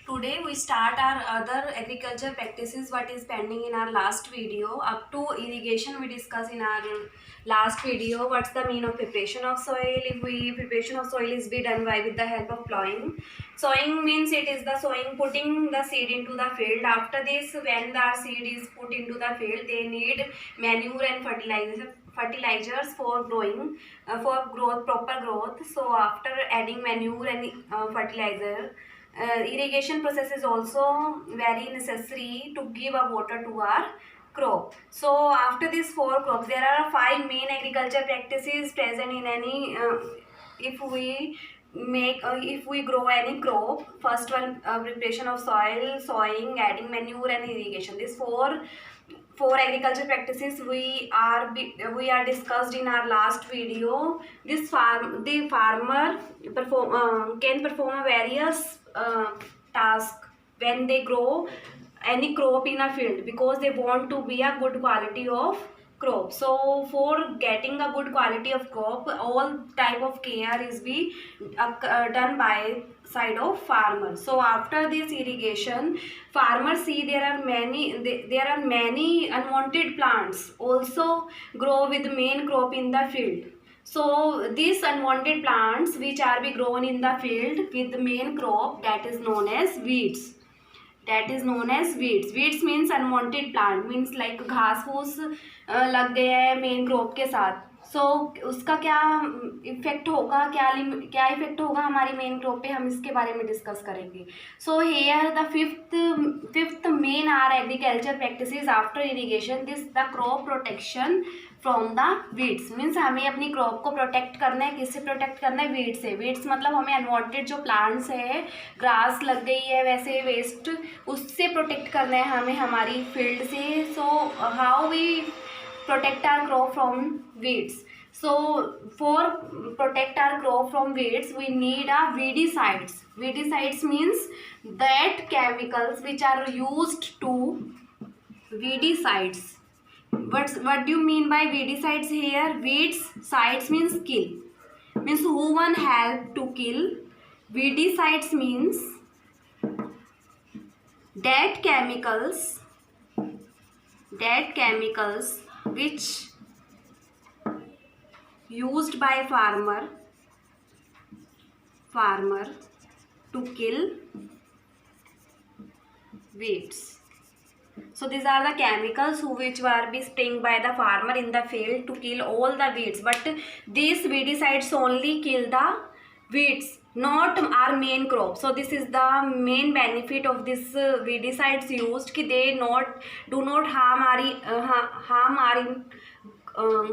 Today we start our other agriculture practices what is pending in our last video. Up to irrigation we discuss in our last video. What's the mean of preparation of soil? If we preparation of soil is be done by with the help of plowing. Sowing means it is the sowing, putting the seed into the field. After this, when the seed is put into the field, they need manure and fertilizers for growing, for growth, proper growth. So after adding manure and fertilizer, irrigation process is also very necessary to give a water to our crop. So after these four crops, there are five main agriculture practices present in any if we if we grow any crop. First one, preparation of soil, sowing, adding manure and irrigation. These four agriculture practices we are discussed in our last video. The farmer can perform a various task when they grow any crop in a field, because they want to be a good quality of crop. So for getting a good quality of crop, all type of care is be done by side of farmer. So after this irrigation, farmers see there are many unwanted plants also grow with main crop in the field. So these unwanted plants which are be grown in the field with the main crop, that is known as weeds. That is known as weeds. Weeds means unwanted plant, means like घास फूस लग गया है main crop के साथ. सो उसका क्या effect होगा, क्या इफेक्ट होगा हमारी मेन क्रॉप पे, हम इसके बारे में डिस्कस करेंगे. So here the fifth main are agriculture practices after irrigation. This the crop protection from the weeds. Means हमें अपनी क्रॉप को प्रोटेक्ट करना है. किससे प्रोटेक्ट करना है? वीड्स से. वीड्स मतलब हमें अनवांटेड जो प्लांट्स है, ग्रास लग गई है वैसे वेस्ट, उससे प्रोटेक्ट करना है हमें हमारी फील्ड से. So how we protect our crop from weeds? So for protect our crop from weeds, we need a weedicides. Weedicides means that chemicals which are used to weedicides. What do you mean by weedicides here? Weeds, sides means kill, means who one help to kill. Weedicides means that chemicals which used by farmer to kill weeds. So these are the chemicals which were be sprayed by the farmer in the field to kill all the weeds. But these weedicides only kill the weeds, not our main crop. So this is the main benefit of this weedicides used, कि they do not harm our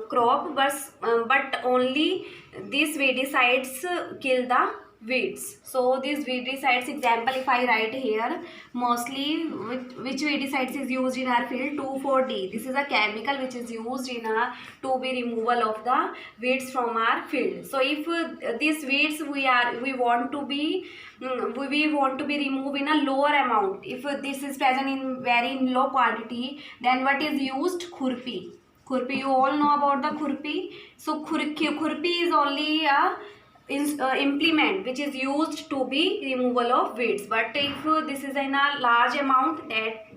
crop, but only these weedicides kill the weeds. So these weedicides example if I write here, mostly which weedicides is used in our field? 2,4-D. This is a chemical which is used in to be removal of the weeds from our field. So if these weeds we want to be removed in a lower amount, if this is present in very low quantity, then what is used? Khurpi. You all know about the khurpi. So khurpi is only a implement which is used to be removal of weeds. But if this is in a large amount,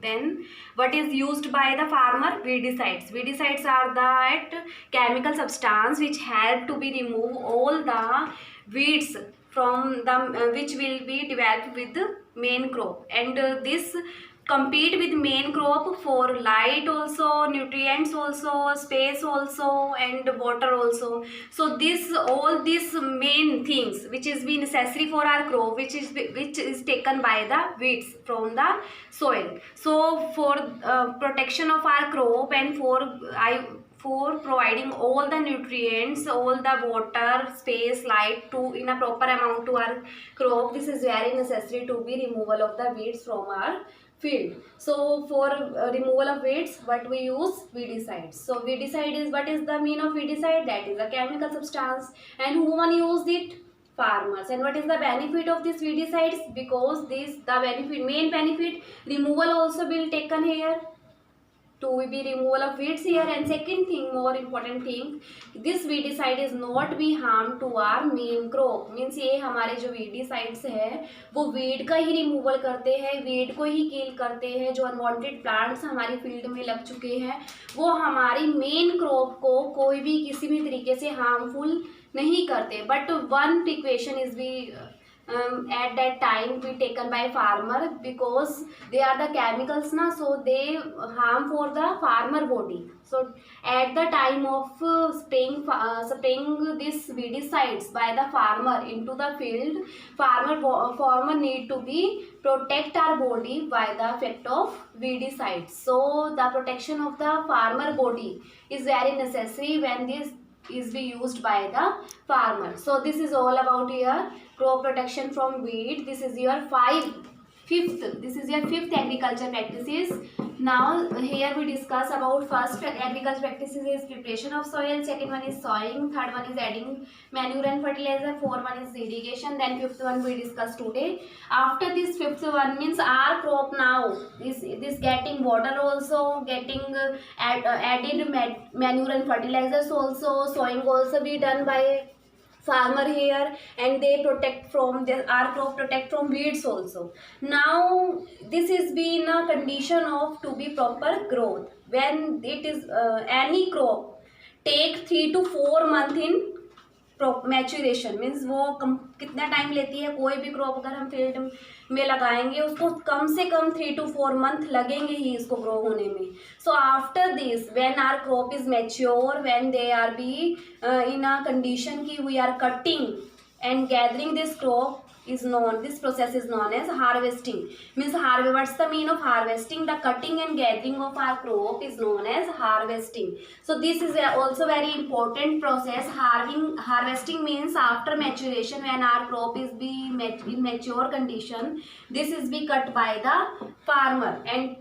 then what is used by the farmer? Weedicides. Weedicides are that chemical substance which help to be remove all the weeds from the which will be developed with the main crop, and this compete with main crop for light also, nutrients also, space also, and water also. So all these main things which is be necessary for our crop, which is taken by the weeds from the soil. So for protection of our crop and for providing all the nutrients, all the water, space, light to in a proper amount to our crop, this is very necessary to be removal of the weeds from our field. So for removal of weeds, what we use? Weedicides. So weedicide is, what is the mean of weedicide? That is a chemical substance, and who one use it? Farmers. And what is the benefit of these weedicides? Because main benefit, removal also will taken here. to be removal of weeds here. And second thing, more important thing, this weedicide is not be harm to our main crop. Means ये हमारे जो weedicides है वो weed का ही removal करते हैं, weed को ही किल करते हैं. जो अनवांटेड प्लांट्स हमारी फील्ड में लग चुके हैं वो हमारी मेन क्रॉप को कोई भी किसी भी तरीके से हार्मफुल नहीं करते. But one precaution is be at that time be taken by farmer, because they are the chemicals na, so they harm for the farmer body. So at the time of spraying this weedicides by the farmer into the field, farmer need to be protect our body by the effect of weedicides. So the protection of the farmer body is very necessary when this is be used by the farmer. So this is all about your crop protection from weed. This is your fifth agriculture practices. Now here we discuss about first agriculture practices is preparation of soil, second one is sowing, third one is adding manure and fertilizer, fourth one is irrigation, then fifth one we discuss today. After this fifth one means our crop now this getting water also, getting added manure and fertilizers also, sowing also be done by farmer here, and they protect from our crop protect from weeds also. Now this is been a condition of to be proper growth. When it is any crop take 3 to 4 month in maturation means वो कितना time लेती है. कोई भी crop अगर हम field में लगाएंगे उसको कम से कम 3 to 4 मंथ लगेंगे ही इसको ग्रो होने में. So after this when our crop is mature, when they are be in a condition की we are cutting and gathering this crop is known, this process is known as harvesting. Means what's the mean of harvesting? The cutting and gathering of our crop is known as harvesting. So this is also very important process. Harvesting means after maturation, when our crop is in mature condition, this is be cut by the farmer and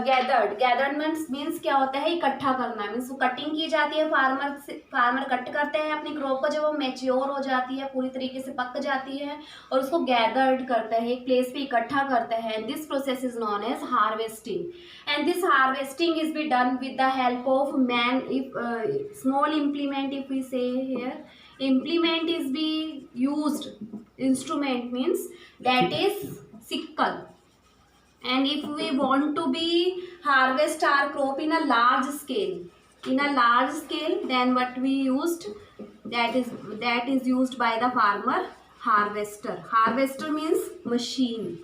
gathered means क्या होता है, इकट्ठा करना. Means cutting की जाती है, farmer cut करते हैं अपनी क्रॉप को. जब वो मैच्योर हो जाती है, पूरी तरीके से पक जाती है, और उसको गैदर्ड करता है, एक प्लेस पे इकट्ठा करता है. This process is known as harvesting. And this harvesting is be done with the help of man. If small implement, if we say here implement is be used, instrument means that is sickle. And if we want to be harvest our crop in a large scale, then what we used, that is used by the farmer, harvester means machine.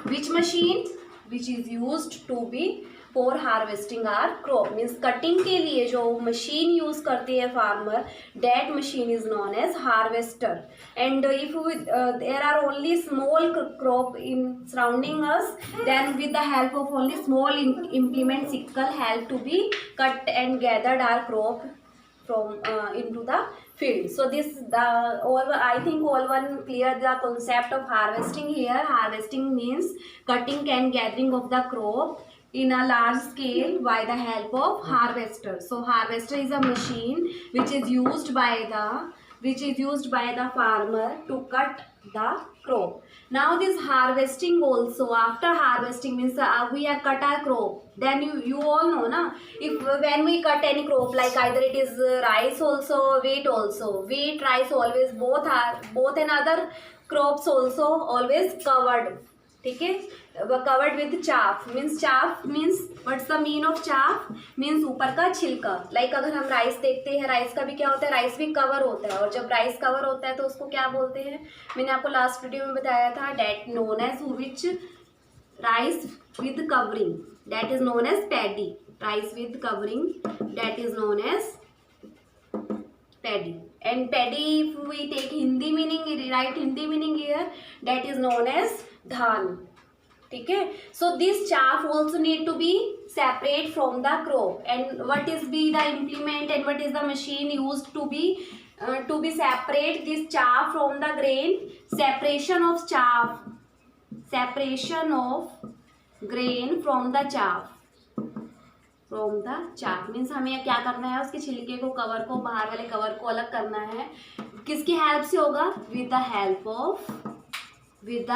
Which machine? Which is used to be for harvesting our crop. Means cutting के लिए जो machine use करते हैं farmer, that machine is known as harvester. And if there are only small crop in surrounding us, then with the help of only small implement sickle help to be cut and gathered our crop from into the field. So this I think all one clear the concept of harvesting here. Harvesting means cutting and gathering of the crop in a large scale by the help of harvester. So harvester is a machine which is used by the farmer to cut the crop. Now this harvesting also, after harvesting means we have cut our crop, then you all know na, if when we cut any crop, like either it is rice also, wheat, rice, always both and other crops also always covered. ठीक है, covered with chaff. means what's the mean of chaff? means ऊपर का छिलका. like अगर हम rice देखते हैं, rice का भी क्या होता है, राइस भी कवर होता है. और जब राइस कवर होता है तो उसको क्या बोलते हैं, मैंने आपको लास्ट वीडियो में बताया था, that known as which rice with covering, that is known as paddy. rice with covering, that is known as paddy. And paddy, if we take Hindi meaning, write Hindi meaning here, that is known as धान. ठीक है. So this chaff also need to be separate from the crop. And what is be the implement and what is the machine used to be separate this chaff from the grain? Separation of grain from the chaff. Means हमें क्या करना है, उसके छिलके को, cover को, बाहर वाले कवर को अलग करना है. किसकी हेल्प से होगा? With the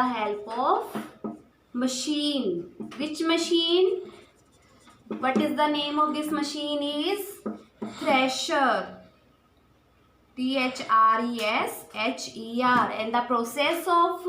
help of machine. Which machine? What is the name of this machine is thresher. THRESHER. And the process of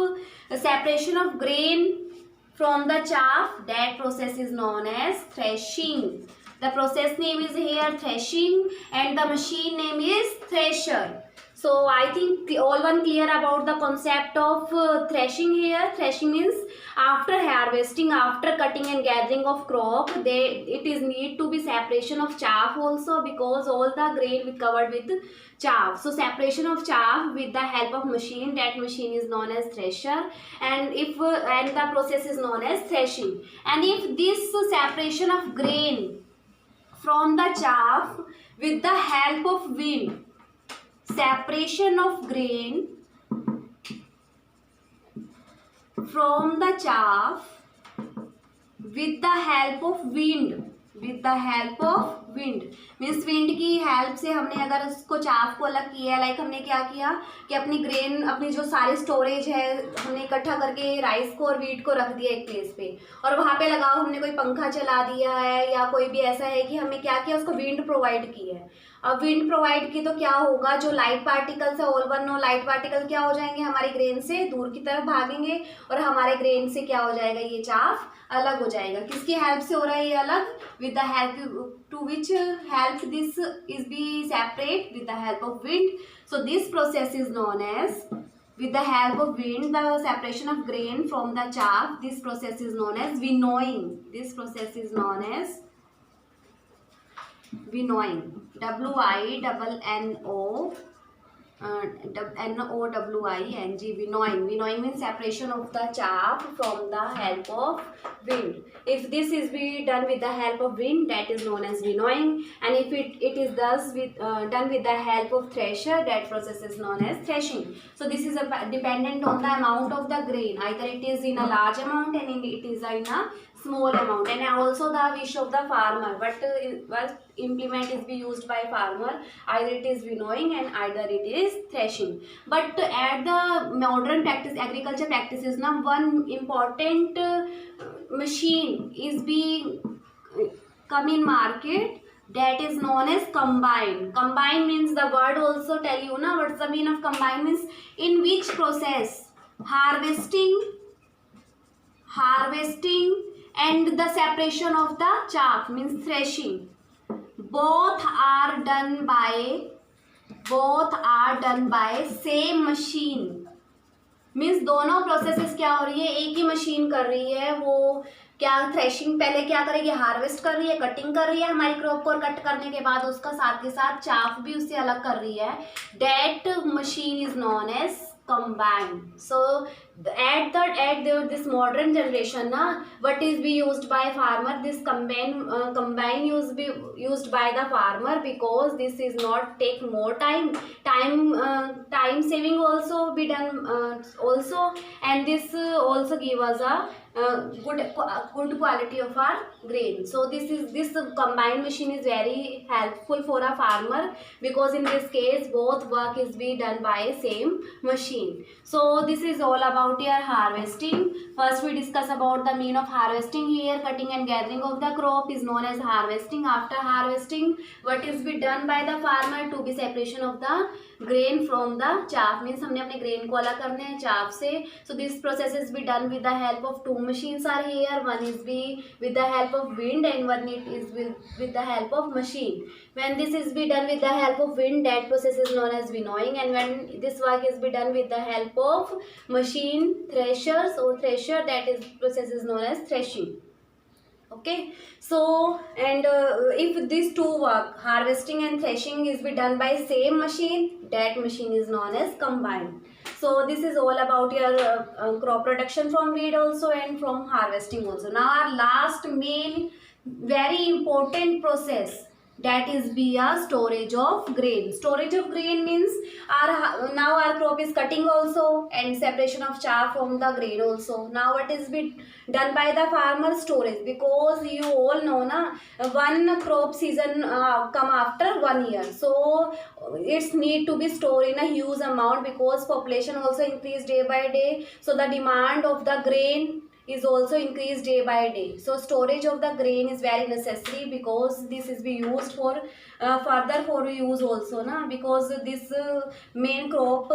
separation of grain from the chaff, that process is known as threshing. The process name is here threshing and the machine name is thresher. So I think all one clear about the concept of threshing here. Threshing means after harvesting, after cutting and gathering of crop, it is need to be separation of chaff also, because all the grain is covered with chaff. So separation of chaff with the help of machine, that machine is known as thresher, and the process is known as threshing. And if this separation of grain from the chaff with the help of wind, separation of grain from the chaff with the help of wind, means wind की help से हमने अगर उसको chaff को अलग किया, like हमने क्या किया कि अपनी ग्रेन, अपनी जो सारी स्टोरेज है हमने इकट्ठा करके राइस को और वीट को रख दिया एक प्लेस पे, और वहाँ पे लगाओ हमने कोई पंखा चला दिया है या कोई भी ऐसा है कि हमने क्या किया, उसको विंड प्रोवाइड की है। अब विंड प्रोवाइड की तो क्या होगा, जो लाइट पार्टिकल्स है, all one no light particle क्या हो जाएंगे, हमारी ग्रेन से दूर की तरफ भागेंगे और हमारे ग्रेन से क्या हो जाएगा, ये चाफ अलग हो जाएगा। किसकी हेल्प से हो रहा है ये अलग, with the help to which help this is be separate, with the help of wind. So this process is known as, with the help of wind, the separation of grain from the chaff, this process is known as winnowing. This process is known as winnowing. WINNOWING. Winnowing means separation of the chaff from the help of wind. If this is be done with the help of wind, that is known as winnowing, and if it is thus done with the help of thresher, that process is known as threshing. So this is dependent on the amount of the grain, either it is in a large amount and it is in a small amount, and also the wish of the farmer, what implement is be used by farmer, either it is winnowing and either it is threshing. But at the modern practice, agriculture practices, now one important machine is being come in market, that is known as combine. Combine means, the word also tell you na what's the meaning of combine, means in which process harvesting and the separation of the chaff, means threshing, both are done by same machine. Means दोनों processes क्या हो रही है, एक ही machine कर रही है। वो क्या थ्रेशिंग पहले क्या करेगी, हार्वेस्ट कर रही है, कटिंग कर रही है हमारी क्रॉप को, और कट करने के बाद उसका साथ के साथ चाफ भी उससे अलग कर रही है। That machine is known as combine. So at this modern generation na, what is be used by farmer, this combine used by the farmer, because this is not take more time saving also be done also, and this also give us a good quality of our grain. So this combined machine is very helpful for a farmer, because in this case both work is be done by same machine. So this is all about your harvesting. First we discuss about the mean of harvesting here. Cutting and gathering of the crop is known as harvesting. After harvesting, what is be done by the farmer to be separation of the grain from the chaff, means हमने अपने grain को अलग करने हैं chaff से. So this process is be done with the help of two machines are here. One is be with the help of wind and one it is with the help of machine. When this is be done with the help of wind, that process is known as winnowing, and when this work is be done with the help of machine, threshers or thresher, that is process is known as threshing. Okay, so and if these two work, harvesting and threshing, is be done by same machine, that machine is known as combine. So this is all about your crop production from wheat also and from harvesting also. Now our last main very important process, that is be a storage of grain. Storage of grain means now our crop is cutting also and separation of chaff from the grain also. Now what is be done by the farmer? Storage, because you all know na, one crop season come after 1 year, so it's need to be stored in a huge amount, because population also increase day by day, so the demand of the grain is also increased day by day. So storage of the grain is very necessary because this is be used for further for use also na, because this main crop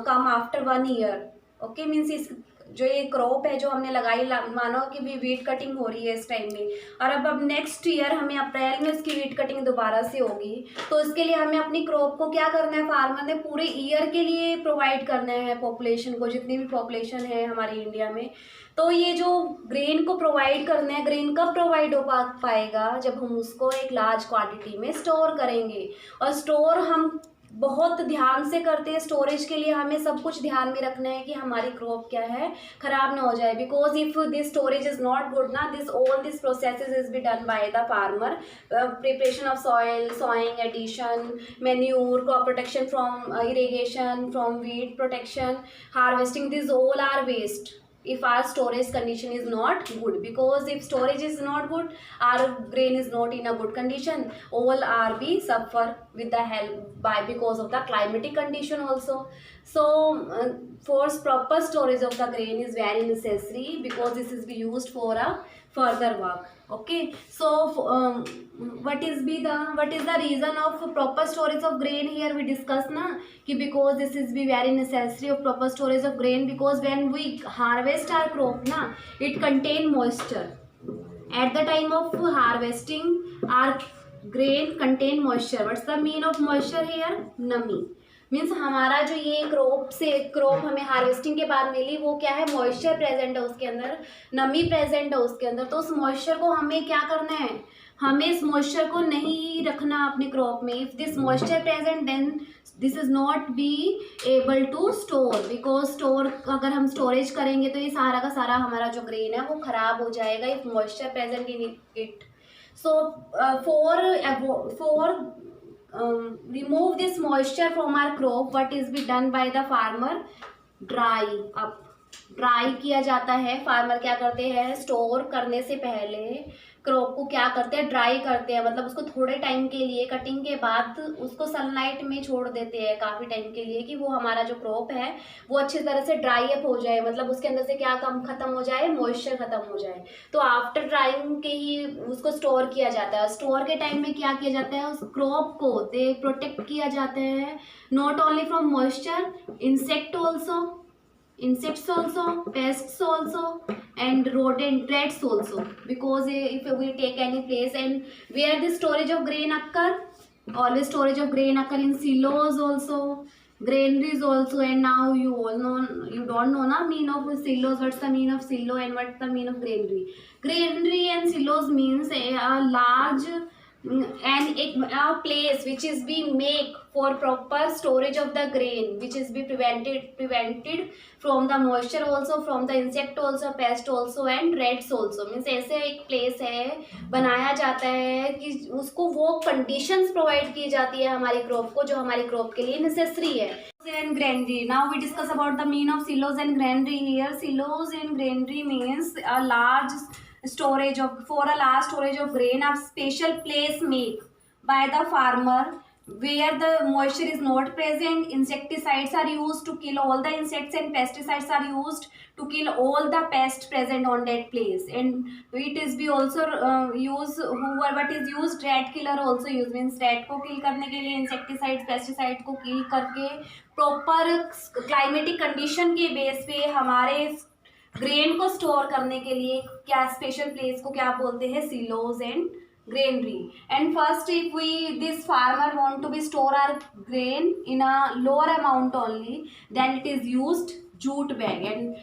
come after 1 year. Okay, means इस जो ये crop है जो हमने लगाई, मानो कि भी वीट कटिंग हो रही है इस टाइम में, और अब नेक्स्ट ईयर हमें अप्रैल में उसकी वीट कटिंग दोबारा से होगी, तो इसके लिए हमें अपनी क्रॉप को क्या करना है, फार्मर ने पूरे ईयर के लिए प्रोवाइड करना है पॉपुलेशन को, जितनी भी पॉपुलेशन है हमारी इंडिया में। तो ये जो ग्रेन को प्रोवाइड करना है, ग्रेन कब प्रोवाइड हो पाएगा, जब हम उसको एक लार्ज क्वांटिटी में स्टोर करेंगे। और स्टोर हम बहुत ध्यान से करते हैं। स्टोरेज के लिए हमें सब कुछ ध्यान में रखना है कि हमारी क्रॉप क्या है, खराब ना हो जाए, because if this storage is not good ना, this all this processes is be done by the farmer, preparation of soil, sowing, addition, manure, crop protection from irrigation, from weed protection, harvesting, this all are waste if our storage condition is not good, because if storage is not good, our grain is not in a good condition, all are be suffer with the help by because of the climatic condition also. So for proper storage of the grain is very necessary, because this is be used for a further work. Okay, so what is the reason of proper storage of grain? Here we discuss na ki because this is be very necessary of proper storage of grain, because when we harvest our crop na, it contain moisture. At the time of harvesting, our grain contain moisture. What's the mean of moisture here? Nami. Means हमारा जो ये crop हमें harvesting के बाद मिली, वो क्या है, moisture present है उसके अंदर, नमी प्रेजेंट है उसके अंदर। तो उस मॉइस्चर को हमें क्या करना है, हमें इस मॉइस्चर को नहीं रखना अपने क्रॉप में। If this moisture present, then this is not be able to store, because store अगर हम स्टोरेज करेंगे तो ये सारा का सारा हमारा जो ग्रेन है वो खराब हो जाएगा, if moisture present in it. So for remove this moisture from our crop, what is be done by the farmer? Dry up, dry किया जाता है। फार्मर क्या करते हैं, स्टोर करने से पहले क्रॉप को क्या करते हैं, ड्राई करते हैं, मतलब उसको थोड़े टाइम के लिए, कटिंग के बाद उसको सनलाइट में छोड़ देते हैं काफ़ी टाइम के लिए, कि वो हमारा जो क्रॉप है वो अच्छी तरह से ड्राई अप हो जाए, मतलब उसके अंदर से क्या कम खत्म हो जाए, मॉइस्चर खत्म हो जाए। तो आफ्टर ड्राइंग के ही उसको स्टोर किया जाता है। स्टोर के टाइम में क्या किया जाता है, उस क्रॉप को दे प्रोटेक्ट किया जाता है, not only from moisture, insects also, pests also, and rodent rats also, because if we take any place and where the storage of grain occur, always storage of grain occur in silos also, granaries also. And now you don't know na mean of silos, what's the mean of silo and what's the mean of granary and silos means a large and a place which is being made for proper storage of the grain, which is be prevented from the moisture also, from the insect also, pest also, and rats also. means ऐसे एक place है, बनाया जाता है कि उसको वो conditions provide की जाती है हमारी crop को, जो हमारी crop के लिए necessary है। And granary. Now we discuss about the mean of silos and granary here. Silos and granary means a large storage of grain, a special place made by the farmer where the moisture is not present. Insecticides are used to kill all the insects, and pesticides are used to kill all the pests present on that place. And it is be also what is used, rat killer also used, means rat को kill करने के लिए insecticides, pesticides को kill करके proper climatic condition के base पे हमारे grain को स्टोर करने के लिए क्या स्पेशल प्लेस को क्या बोलते हैं, silos and granary. And first, if this farmer want to be store our grain in a lower amount only, then it is used jute bag. And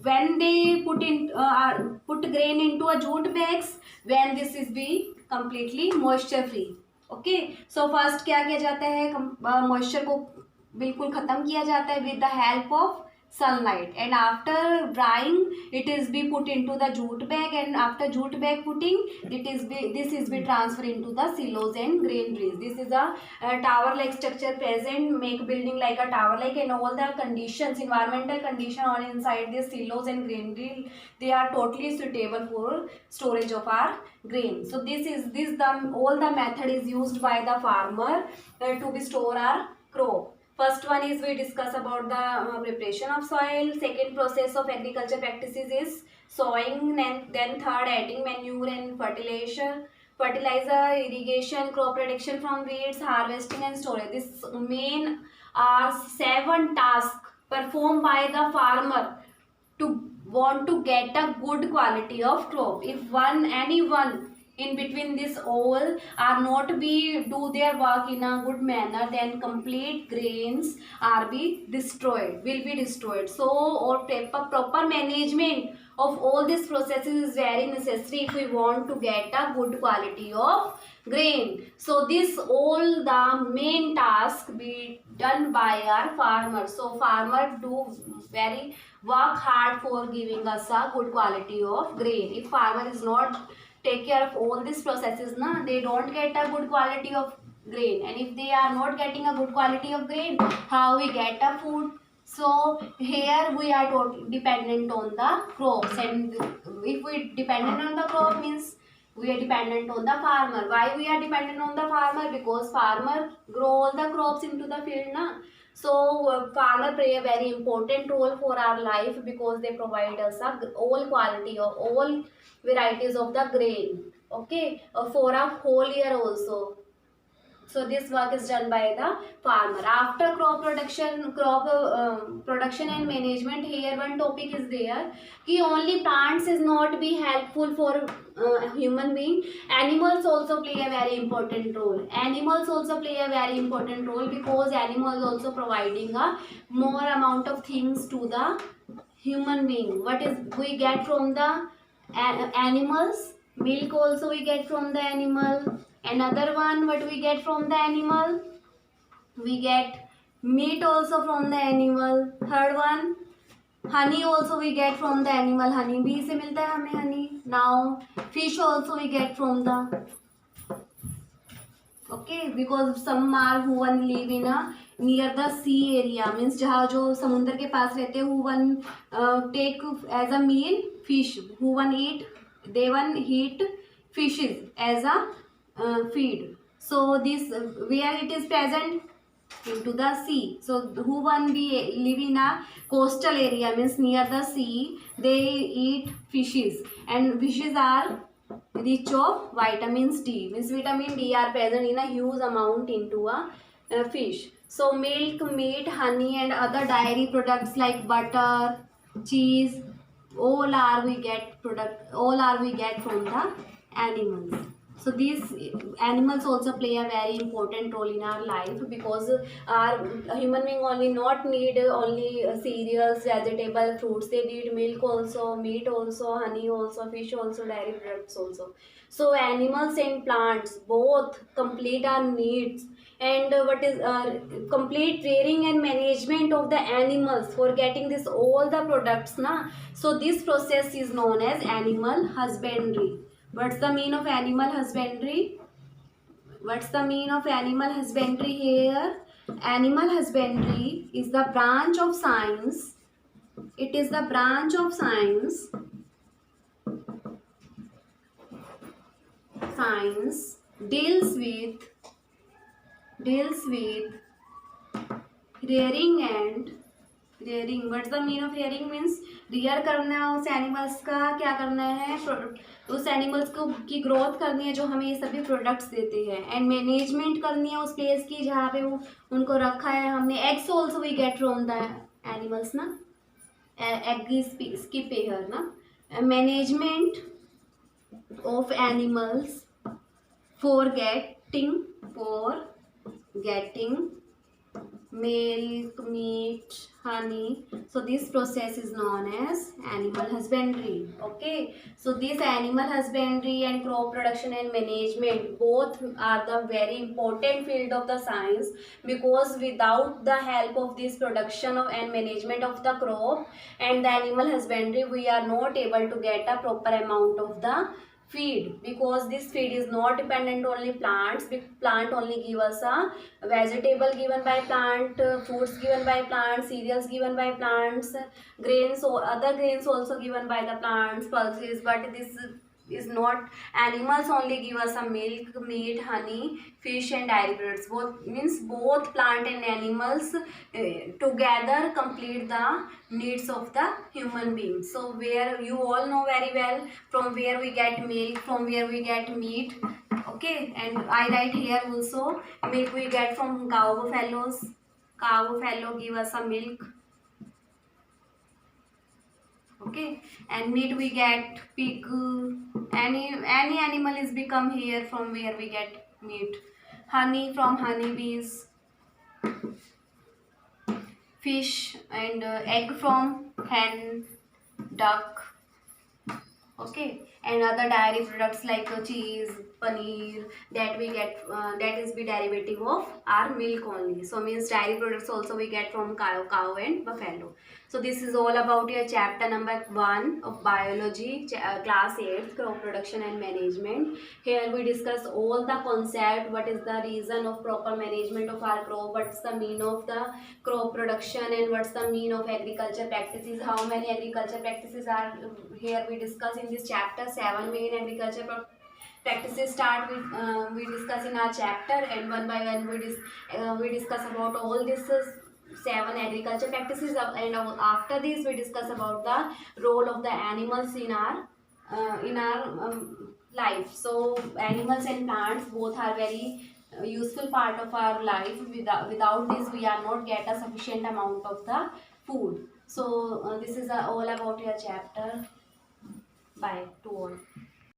when they put grain into a jute bags, when this is be completely moisture free. Okay, so first क्या किया जाता है, moisture को बिल्कुल खत्म किया जाता है with the help of sunlight, and after drying it is be put into the jute bag, and after jute bag putting this is be transferred into the silos and granaries. This is a tower like structure present, make building like a tower like, and all the conditions, environmental condition on inside these silos and granary, they are totally suitable for storage of our grain. So all the method is used by the farmer to be store our crop. First one is we discuss about the preparation of soil. Second process of agriculture practices is sowing, and then third adding manure and fertilizer, irrigation, crop protection from weeds, harvesting and storage. This main are 7 tasks performed by the farmer to want to get a good quality of crop. If anyone in between this all are not be do their work in a good manner, then complete grains are be destroyed, will be destroyed. So or proper management of all these processes is very necessary if we want to get a good quality of grain. So this all the main task be done by our farmers. So farmer do very work hard for giving us a good quality of grain. If farmer is not take care of all these processes, na, they don't get a good quality of grain. And if they are not getting a good quality of grain, how we get a food? So here we are totally dependent on the crops, and if we dependent on the crop means we are dependent on the farmer. Why we are dependent on the farmer? Because farmer grow all the crops into the field, na. So farmer play a very important role for our life because they provide us a all quality of all varieties of the grain, okay, for a whole year also. So this work is done by the farmer. After production and management, here one topic is there कि only plants is not be helpful for human being. Animals also play a very important role. Animals also play a very important role because animals also providing a more amount of things to the human being. What is we get from the animals? Milk also we get from the animal. Another one, what we get from the animal? We get meat also from the animal. Third one, honey also we get from the animal. Honey bee से मिलता है हमें honey. Now fish also we get from the, okay, because some are who one live in a near the sea area, means जहाँ जो समुद्र के पास रहते हैं, who one take as a meal fish, who one eat, they one eat fishes as a feed. So this where it is present into the sea. So who one be live in a coastal area, means near the sea, they eat fishes, and fishes are rich of vitamins D, means vitamin D are present in a huge amount into a fish. So milk, meat, honey and other dairy products like butter, cheese, all are we get from the animals. So these animals also play a very important role in our life because our human being only not need only cereals, vegetable, fruits. They need milk also, meat also, honey also, fish also, dairy products also. So animals and plants both complete our needs. And what is complete rearing and management of the animals for getting this all the products, na. So this process is known as animal husbandry. What's the mean of animal husbandry? What's the mean of animal husbandry here? Animal husbandry is the branch of science. It is the branch of science. Science deals with rearing and rearing. What's the mean of rearing? means rear करना है उस animals का, क्या करना है, उस animals को की ग्रोथ करनी है जो हमें ये सभी प्रोडक्ट्स देते हैं, एंड मैनेजमेंट करनी है उस प्लेस की जहाँ पे वो उनको रखा है हमने. Eggs also we get from the animals, ना. एग स्किप हेयर, ना. Management of animals for getting milk, meat, honey. So this process is known as animal husbandry. Okay, so this animal husbandry and crop production and management both are the very important field of the science, because without the help of this production of and management of the crop and the animal husbandry, we are not able to get a proper amount of the feed, because this feed is not dependent only plants. Plant only give us a vegetable given by plant, fruits given by plants, cereals given by plants, grains or other grains also given by the plants, pulses. But this is not animals only give us a milk, meat, honey, fish and dairy products. Both means both plant and animals together complete the needs of the human being. So where you all know very well from where we get milk, from where we get meat. Okay, and I write here also milk we get from cow buffaloes. Cow buffalo give us a milk. Okay, and meat we get pig. Any animal is become here from where we get meat. Honey from honeybees. Fish and egg from hen, duck. Okay, and other dairy products like cheese, paneer, that we get that is the derivative of our milk only. So means dairy products also we get from cow and buffalo. So this is all about your chapter number 1 of biology, class 8, crop production and management. Here we discuss all the concept, what is the reason of proper management of our crop, what's the mean of the crop production, and what's the mean of agriculture practices, how many agriculture practices are here we discuss in this chapter. 7 main agriculture practices start with we discuss in our chapter, and one by one we discuss about all this 7 agriculture practices and after this we discuss about the role of the animals in our life. So animals and plants both are very useful part of our life. Without this we are not get a sufficient amount of the food. So this is all about your chapter. Bye to all.